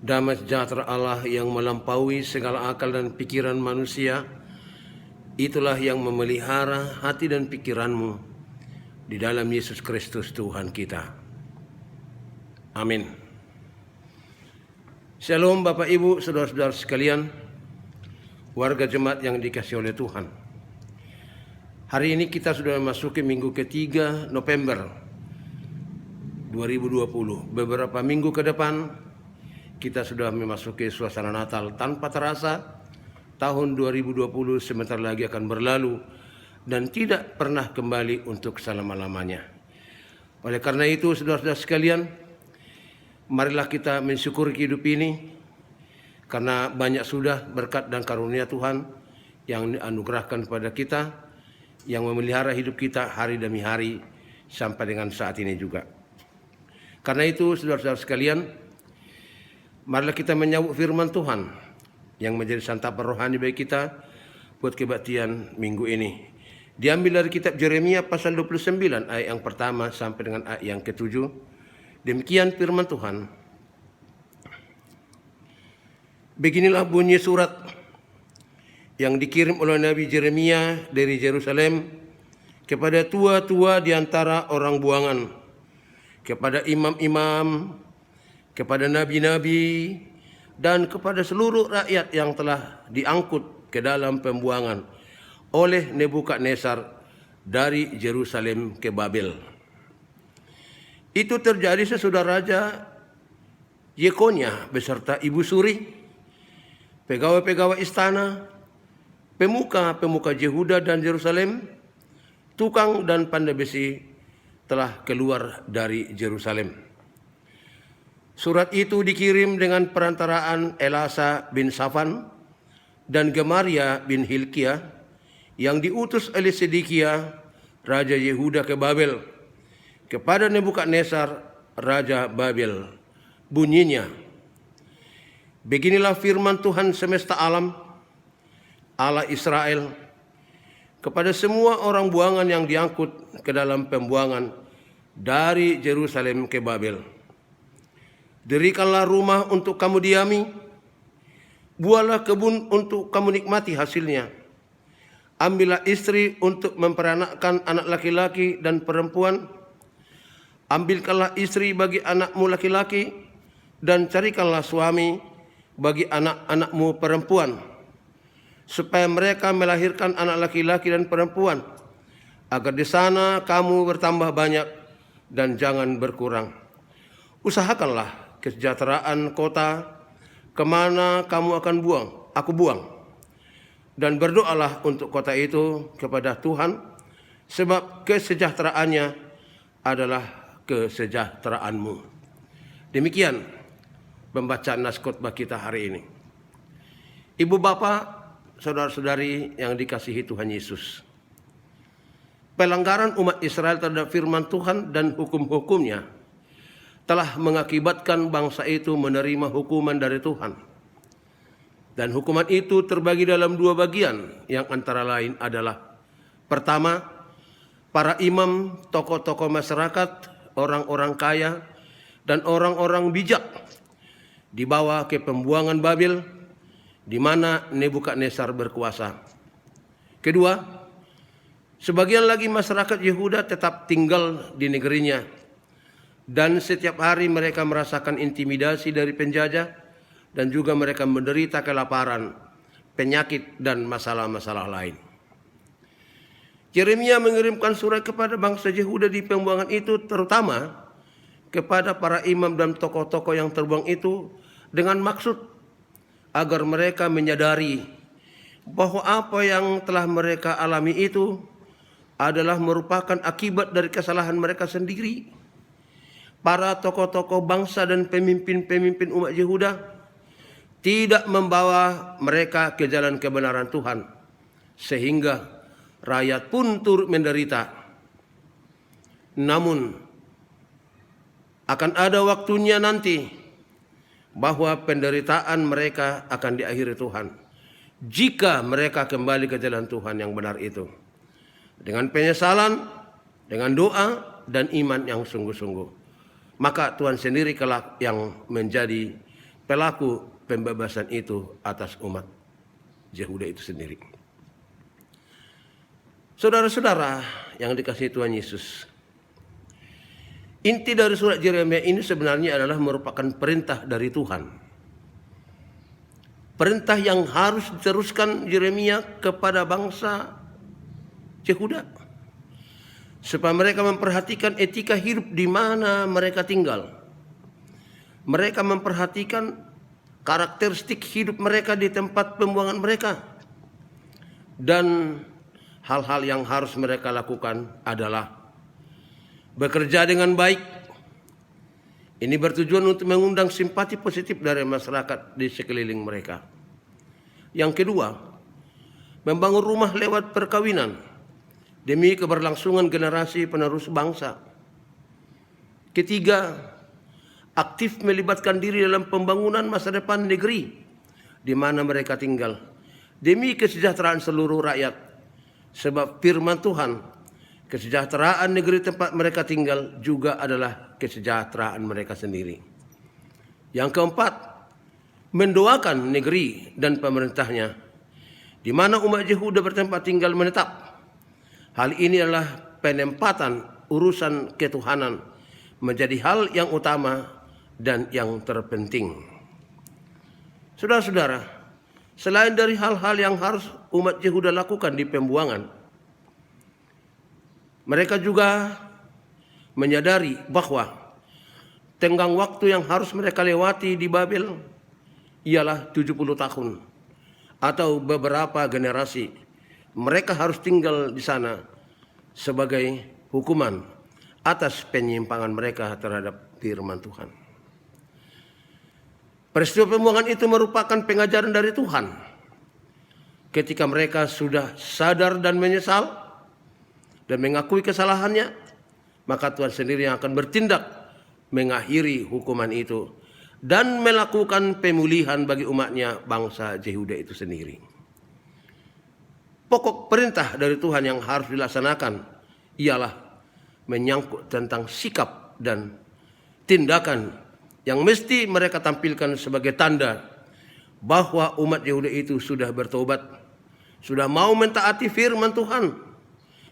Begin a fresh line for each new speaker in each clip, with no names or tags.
Damai sejahtera Allah yang melampaui segala akal dan pikiran manusia, itulah yang memelihara hati dan pikiranmu di dalam Yesus Kristus Tuhan kita. Amin. Shalom Bapak Ibu, saudara-saudara sekalian, warga jemaat yang dikasihi oleh Tuhan. Hari ini kita sudah memasuki minggu ketiga November 2020. Beberapa minggu ke depan kita sudah memasuki suasana Natal. Tanpa terasa tahun 2020 sebentar lagi akan berlalu dan tidak pernah kembali untuk selama-lamanya. Oleh karena itu saudara-saudara sekalian, marilah kita mensyukuri hidup ini, karena banyak sudah berkat dan karunia Tuhan yang dianugerahkan kepada kita, yang memelihara hidup kita hari demi hari sampai dengan saat ini juga. Karena itu saudara-saudara sekalian, marilah kita menyambut firman Tuhan yang menjadi santapan rohani bagi kita buat kebaktian minggu ini. Diambil dari kitab Yeremia pasal 29 ayat yang pertama sampai dengan ayat yang ke-7. Demikian firman Tuhan. Beginilah bunyi surat yang dikirim oleh Nabi Yeremia dari Yerusalem kepada tua-tua di antara orang buangan, kepada imam-imam, kepada nabi-nabi, dan kepada seluruh rakyat yang telah diangkut ke dalam pembuangan oleh Nebukadnezar dari Yerusalem ke Babel. Itu terjadi sesudah Raja Yekonia beserta ibu suri, pegawai-pegawai istana, pemuka-pemuka Yehuda dan Yerusalem, tukang dan pandai besi telah keluar dari Yerusalem. Surat itu dikirim dengan perantaraan Elasa bin Safan dan Gemaria bin Hilkiah yang diutus oleh Sedekia, Raja Yehuda ke Babel, kepada Nebukadnezar, Raja Babel. Bunyinya, beginilah firman Tuhan semesta alam, Allah Israel, kepada semua orang buangan yang diangkut ke dalam pembuangan dari Yerusalem ke Babel. Dirikanlah rumah untuk kamu diami, buahlah kebun untuk kamu nikmati hasilnya. Ambillah istri untuk memperanakkan anak laki-laki dan perempuan. Ambilkanlah istri bagi anakmu laki-laki dan carikanlah suami bagi anak-anakmu perempuan, supaya mereka melahirkan anak laki-laki dan perempuan, agar di sana kamu bertambah banyak dan jangan berkurang. Usahakanlah kesejahteraan kota kemana kamu akan aku buang. Dan berdoalah untuk kota itu kepada Tuhan, sebab kesejahteraannya adalah kesejahteraanmu. Demikian pembacaan nas khotbah kita hari ini. Ibu bapak, saudara-saudari yang dikasihi Tuhan Yesus, pelanggaran umat Israel terhadap firman Tuhan dan hukum-hukumnya telah mengakibatkan bangsa itu menerima hukuman dari Tuhan. Dan hukuman itu terbagi dalam dua bagian, yang antara lain adalah: pertama, para imam, tokoh-tokoh masyarakat, orang-orang kaya, dan orang-orang bijak dibawa ke pembuangan Babel, di mana Nebukadnezar berkuasa. Kedua, sebagian lagi masyarakat Yehuda tetap tinggal di negerinya, dan setiap hari mereka merasakan intimidasi dari penjajah, dan juga mereka menderita kelaparan, penyakit, dan masalah-masalah lain. Yeremia mengirimkan surat kepada bangsa Yehuda di pembuangan itu, terutama kepada para imam dan tokoh-tokoh yang terbuang itu, dengan maksud agar mereka menyadari bahwa apa yang telah mereka alami itu adalah merupakan akibat dari kesalahan mereka sendiri. Para tokoh-tokoh bangsa dan pemimpin-pemimpin umat Yehuda tidak membawa mereka ke jalan kebenaran Tuhan, sehingga rakyat pun turut menderita. Namun akan ada waktunya nanti bahwa penderitaan mereka akan diakhiri Tuhan, jika mereka kembali ke jalan Tuhan yang benar itu, dengan penyesalan, dengan doa, dan iman yang sungguh-sungguh. Maka Tuhan sendiri kelak yang menjadi pelaku pembebasan itu atas umat Yehuda itu sendiri. Saudara-saudara yang dikasihi Tuhan Yesus, inti dari surat Yeremia ini sebenarnya adalah merupakan perintah dari Tuhan. Perintah yang harus diteruskan Yeremia kepada bangsa Yehuda, supaya mereka memperhatikan etika hidup di mana mereka tinggal. Mereka memperhatikan karakteristik hidup mereka di tempat pembuangan mereka. Dan hal-hal yang harus mereka lakukan adalah bekerja dengan baik. Ini bertujuan untuk mengundang simpati positif dari masyarakat di sekeliling mereka. Yang kedua, membangun rumah lewat perkawinan demi keberlangsungan generasi penerus bangsa. Ketiga, aktif melibatkan diri dalam pembangunan masa depan negeri di mana mereka tinggal demi kesejahteraan seluruh rakyat. Sebab firman Tuhan, kesejahteraan negeri tempat mereka tinggal juga adalah kesejahteraan mereka sendiri. Yang keempat, mendoakan negeri dan pemerintahnya di mana umat Yehuda bertempat tinggal menetap. Hal ini adalah penempatan urusan ketuhanan menjadi hal yang utama dan yang terpenting. Saudara-saudara, selain dari hal-hal yang harus umat Yehuda lakukan di pembuangan, mereka juga menyadari bahwa tenggang waktu yang harus mereka lewati di Babel ialah 70 tahun atau beberapa generasi. Mereka harus tinggal di sana sebagai hukuman atas penyimpangan mereka terhadap firman Tuhan. Peristiwa pembuangan itu merupakan pengajaran dari Tuhan. Ketika mereka sudah sadar dan menyesal dan mengakui kesalahannya, maka Tuhan sendiri yang akan bertindak mengakhiri hukuman itu dan melakukan pemulihan bagi umatnya bangsa Yehuda itu sendiri. Pokok perintah dari Tuhan yang harus dilaksanakan ialah menyangkut tentang sikap dan tindakan yang mesti mereka tampilkan sebagai tanda bahwa umat Yehuda itu sudah bertobat, sudah mau mentaati firman Tuhan,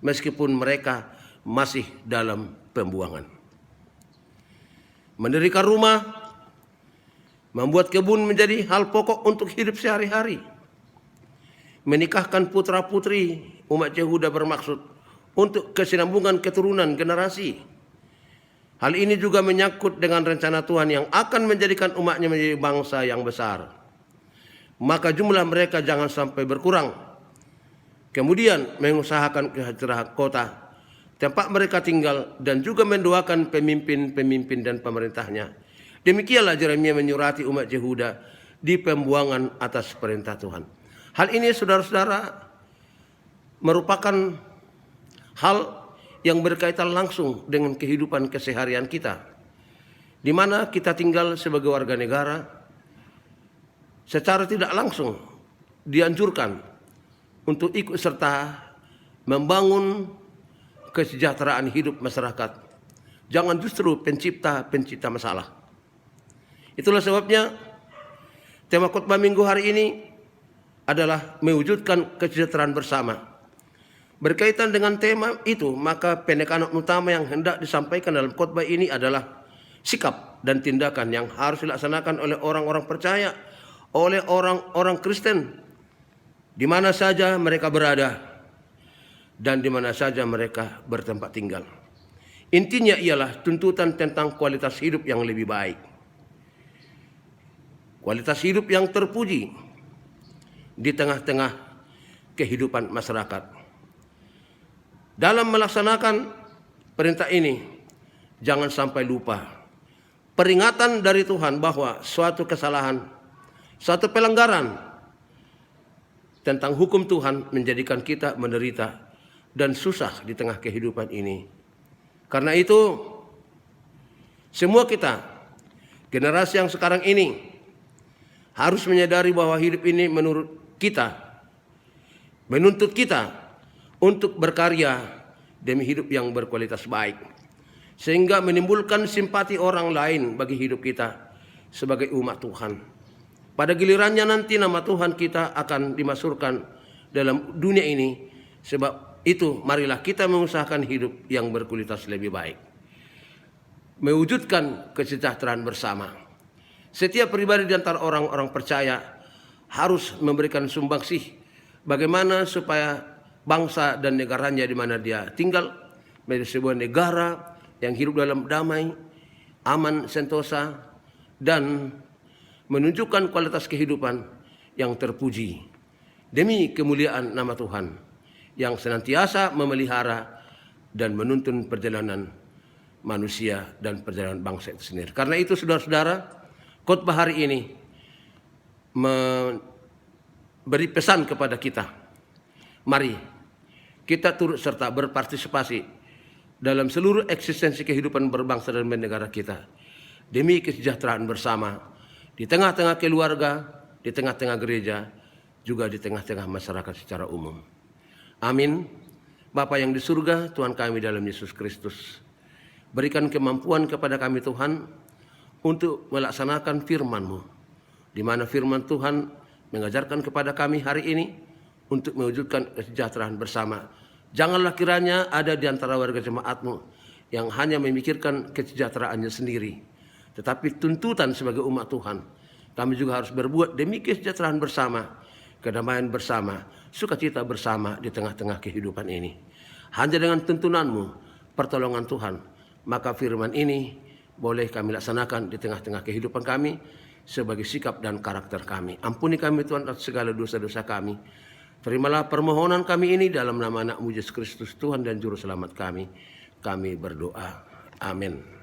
meskipun mereka masih dalam pembuangan. Mendirikan rumah, membuat kebun menjadi hal pokok untuk hidup sehari-hari. Menikahkan putra-putri umat Yehuda bermaksud untuk kesinambungan keturunan generasi. Hal ini juga menyangkut dengan rencana Tuhan yang akan menjadikan umatnya menjadi bangsa yang besar. Maka jumlah mereka jangan sampai berkurang. Kemudian mengusahakan kehadiran kota tempat mereka tinggal dan juga mendoakan pemimpin-pemimpin dan pemerintahnya. Demikianlah Yeremia menyurati umat Yehuda di pembuangan atas perintah Tuhan. Hal ini saudara-saudara merupakan hal yang berkaitan langsung dengan kehidupan keseharian kita, di mana kita tinggal sebagai warga negara. Secara tidak langsung dianjurkan untuk ikut serta membangun kesejahteraan hidup masyarakat. Jangan justru pencipta masalah. Itulah sebabnya tema khotbah minggu hari ini adalah mewujudkan kesejahteraan bersama. Berkaitan dengan tema itu, maka penekanan utama yang hendak disampaikan dalam khotbah ini adalah sikap dan tindakan yang harus dilaksanakan oleh orang-orang percaya, oleh orang-orang Kristen, di mana saja mereka berada dan di mana saja mereka bertempat tinggal. Intinya ialah tuntutan tentang kualitas hidup yang lebih baik, kualitas hidup yang terpuji di tengah-tengah kehidupan masyarakat. Dalam melaksanakan perintah ini, jangan sampai lupa peringatan dari Tuhan bahwa suatu kesalahan, suatu pelanggaran tentang hukum Tuhan menjadikan kita menderita dan susah di tengah kehidupan ini. Karena itu, semua kita, generasi yang sekarang ini, harus menyadari bahwa hidup ini menuntut kita untuk berkarya demi hidup yang berkualitas baik, sehingga menimbulkan simpati orang lain bagi hidup kita sebagai umat Tuhan. Pada gilirannya nanti nama Tuhan kita akan dimasukkan dalam dunia ini. Sebab itu marilah kita mengusahakan hidup yang berkualitas lebih baik, mewujudkan kesejahteraan bersama. Setiap pribadi di antara orang-orang percaya harus memberikan sumbangsih bagaimana supaya bangsa dan negaranya di mana dia tinggal menjadi sebuah negara yang hidup dalam damai, aman, sentosa, dan menunjukkan kualitas kehidupan yang terpuji demi kemuliaan nama Tuhan yang senantiasa memelihara dan menuntun perjalanan manusia dan perjalanan bangsa itu sendiri. Karena itu saudara-saudara, khotbah hari ini memberi pesan kepada kita. Mari kita turut serta berpartisipasi dalam seluruh eksistensi kehidupan berbangsa dan bernegara kita demi kesejahteraan bersama di tengah-tengah keluarga, di tengah-tengah gereja, juga di tengah-tengah masyarakat secara umum. Amin. Bapa yang di surga, Tuhan kami dalam Yesus Kristus, berikan kemampuan kepada kami Tuhan untuk melaksanakan firman-Mu, di mana firman Tuhan mengajarkan kepada kami hari ini untuk mewujudkan kesejahteraan bersama. Janganlah kiranya ada di antara warga jemaat-Mu yang hanya memikirkan kesejahteraannya sendiri, tetapi tuntutan sebagai umat Tuhan, kami juga harus berbuat demi kesejahteraan bersama, kedamaian bersama, sukacita bersama di tengah-tengah kehidupan ini. Hanya dengan tuntunan-Mu, pertolongan Tuhan, maka firman ini boleh kami laksanakan di tengah-tengah kehidupan kami sebagai sikap dan karakter kami. Ampuni kami Tuhan atas segala dosa-dosa kami. Terimalah permohonan kami ini dalam nama anak-Mu Yesus Kristus, Tuhan dan Juru Selamat kami. Kami berdoa. Amin.